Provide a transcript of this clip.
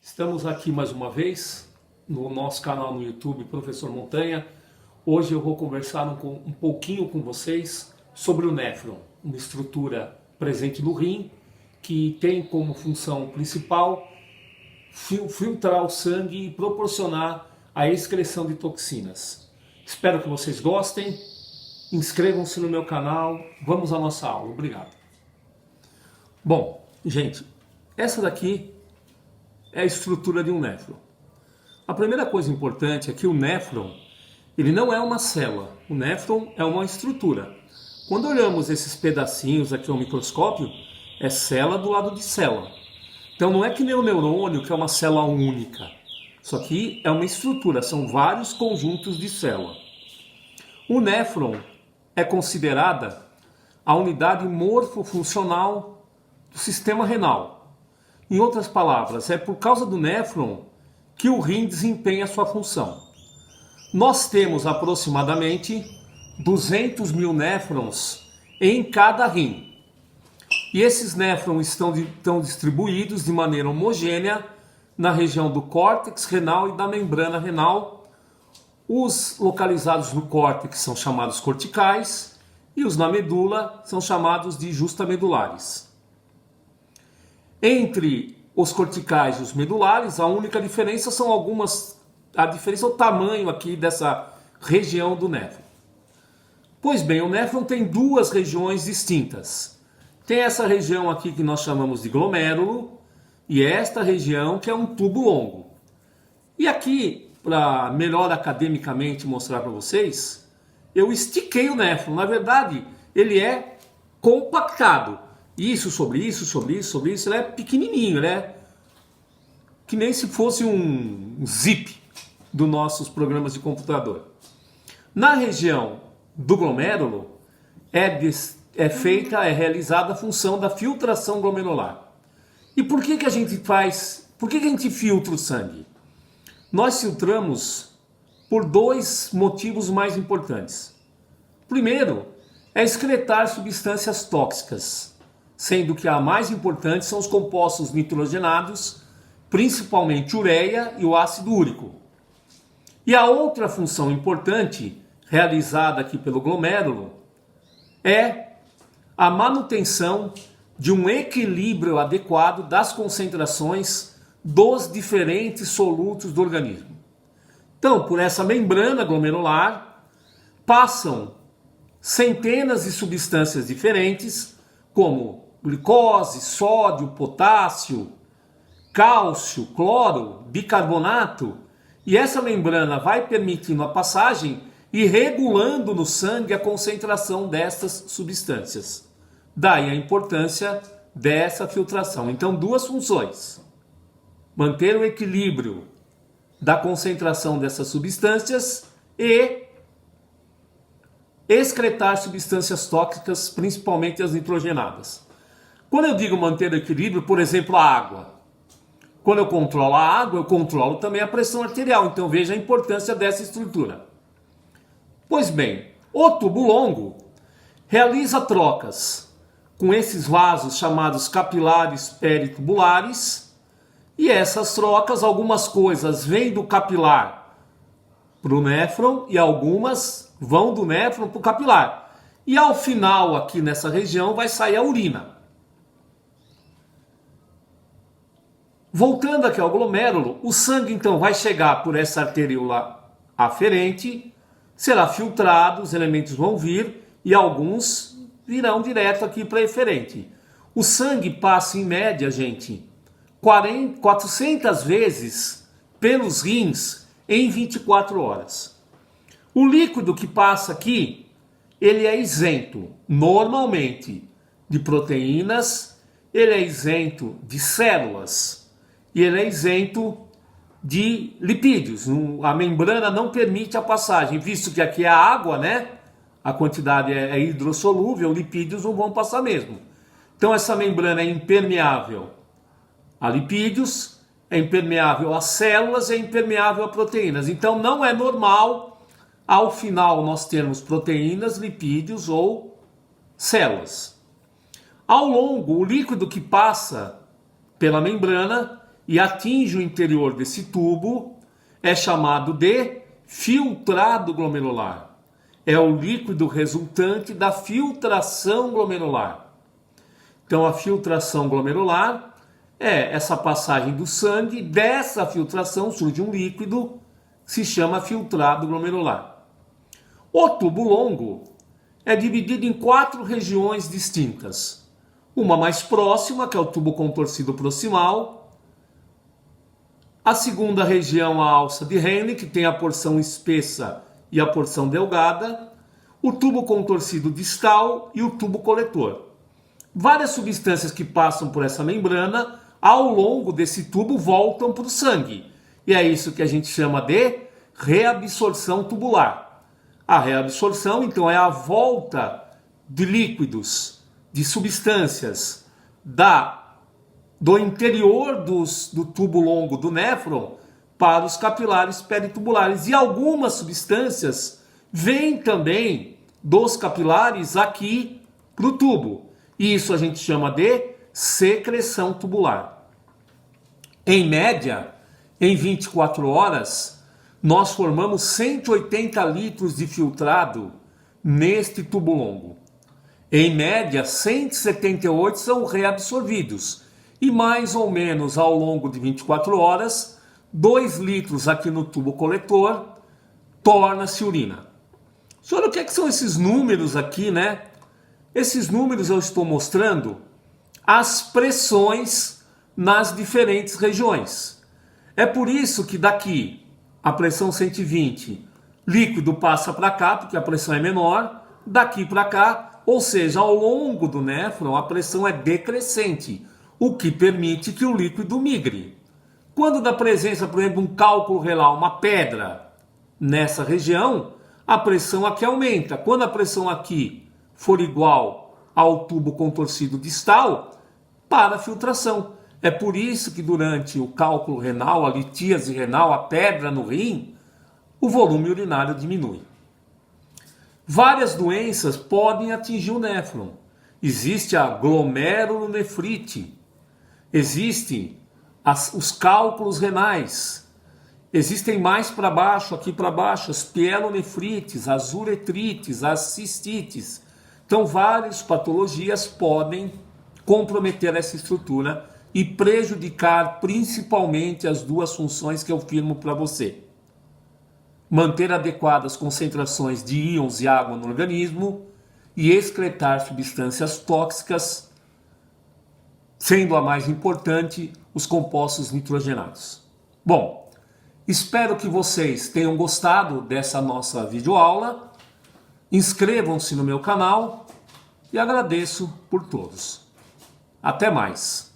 Estamos aqui mais uma vez no nosso canal no YouTube, Professor Montanha. Hoje eu vou conversar um pouquinho com vocês sobre o néfron, uma estrutura presente no rim que tem como função principal filtrar o sangue e proporcionar a excreção de toxinas. Espero que vocês gostem. Inscrevam-se no meu canal. Vamos à nossa aula. Obrigado. Bom, gente, essa daqui é a estrutura de um néfron. A primeira coisa importante é que o néfron, ele não é uma célula. O néfron é uma estrutura. Quando olhamos esses pedacinhos aqui ao microscópio, é célula do lado de célula. Então não é que nem o neurônio, que é uma célula única. Isso aqui é uma estrutura, são vários conjuntos de célula. O néfron é considerada a unidade morfofuncional do sistema renal. Em outras palavras, é por causa do néfron que o rim desempenha sua função. Nós temos aproximadamente 200 mil néfrons em cada rim. E esses néfrons estão distribuídos de maneira homogênea na região do córtex renal e da membrana renal. Os localizados no córtex são chamados corticais e os na medula são chamados de justamedulares. Entre os corticais e os medulares, a única diferença a diferença é o tamanho aqui dessa região do néfron. Pois bem, o néfron tem duas regiões distintas. Tem essa região aqui que nós chamamos de glomérulo e esta região que é um tubo longo. E aqui, para melhor academicamente mostrar para vocês, eu estiquei o néfron. Na verdade, ele é compactado. Isso sobre isso, sobre isso, sobre isso, ele é pequenininho, ele é que nem se fosse um zip dos nossos programas de computador. Na região do glomérulo é realizada a função da filtração glomerular. E por que a gente filtra o sangue? Nós filtramos por dois motivos mais importantes. Primeiro, é excretar substâncias tóxicas, sendo que a mais importante são os compostos nitrogenados, principalmente ureia e o ácido úrico. E a outra função importante, realizada aqui pelo glomérulo, é a manutenção de um equilíbrio adequado das concentrações dos diferentes solutos do organismo. Então, por essa membrana glomerular, passam centenas de substâncias diferentes, como glicose, sódio, potássio, cálcio, cloro, bicarbonato, e essa membrana vai permitindo a passagem e regulando no sangue a concentração dessas substâncias. Daí a importância dessa filtração. Então, duas funções: manter o equilíbrio da concentração dessas substâncias e excretar substâncias tóxicas, principalmente as nitrogenadas. Quando eu digo manter o equilíbrio, por exemplo, a água. Quando eu controlo a água, eu controlo também a pressão arterial. Então veja a importância dessa estrutura. Pois bem, o tubo longo realiza trocas com esses vasos chamados capilares peritubulares. E essas trocas, algumas coisas vêm do capilar para o néfron e algumas vão do néfron para o capilar. E ao final, aqui nessa região, vai sair a urina. Voltando aqui ao glomérulo, o sangue então vai chegar por essa arteríola aferente, será filtrado, os elementos vão vir e alguns virão direto aqui para a eferente. O sangue passa em média, gente, 400 vezes pelos rins em 24 horas. O líquido que passa aqui, ele é isento, normalmente, de proteínas, ele é isento de células e ele é isento de lipídios. A membrana não permite a passagem, visto que aqui é a água, né? A quantidade é hidrossolúvel, lipídios não vão passar mesmo. Então essa membrana é impermeável a lipídios, é impermeável a células, é impermeável a proteínas. Então não é normal, ao final, nós termos proteínas, lipídios ou células. Ao longo, o líquido que passa pela membrana e atinge o interior desse tubo é chamado de filtrado glomerular. É o líquido resultante da filtração glomerular. Então, a filtração glomerular é essa passagem do sangue, dessa filtração surge um líquido que se chama filtrado glomerular. O tubo longo é dividido em 4 regiões distintas. Uma mais próxima, que é o tubo contorcido proximal. A segunda região, a alça de Henle, que tem a porção espessa e a porção delgada. O tubo contorcido distal e o tubo coletor. Várias substâncias que passam por essa membrana, ao longo desse tubo, voltam para o sangue. E é isso que a gente chama de reabsorção tubular. A reabsorção, então, é a volta de líquidos, de substâncias do interior do tubo longo do néfron para os capilares peritubulares. E algumas substâncias vêm também dos capilares aqui para o tubo. Isso a gente chama de secreção tubular. Em média, em 24 horas, nós formamos 180 litros de filtrado neste tubo longo. Em média, 178 são reabsorvidos. E mais ou menos ao longo de 24 horas, 2 litros aqui no tubo coletor torna-se urina. Senhor, o que são esses números aqui, né? Esses números eu estou mostrando as pressões nas diferentes regiões. É por isso que daqui, a pressão 120, líquido passa para cá, porque a pressão é menor, daqui para cá, ou seja, ao longo do néfron a pressão é decrescente, o que permite que o líquido migre. Quando da presença, por exemplo, um cálculo renal, uma pedra nessa região, a pressão aqui aumenta. Quando a pressão aqui for igual ao tubo contorcido distal, para a filtração. É por isso que durante o cálculo renal, a litíase renal, a pedra no rim, o volume urinário diminui. Várias doenças podem atingir o néfron. Existe a glomerulonefrite, existem os cálculos renais, existem mais para baixo, aqui para baixo, as pielonefrites, as uretrites, as cistites. Então, várias patologias podem comprometer essa estrutura e prejudicar principalmente as 2 funções que eu firmo para você. Manter adequadas concentrações de íons e água no organismo e excretar substâncias tóxicas, sendo a mais importante os compostos nitrogenados. Bom, espero que vocês tenham gostado dessa nossa videoaula. Inscrevam-se no meu canal e agradeço por todos. Até mais!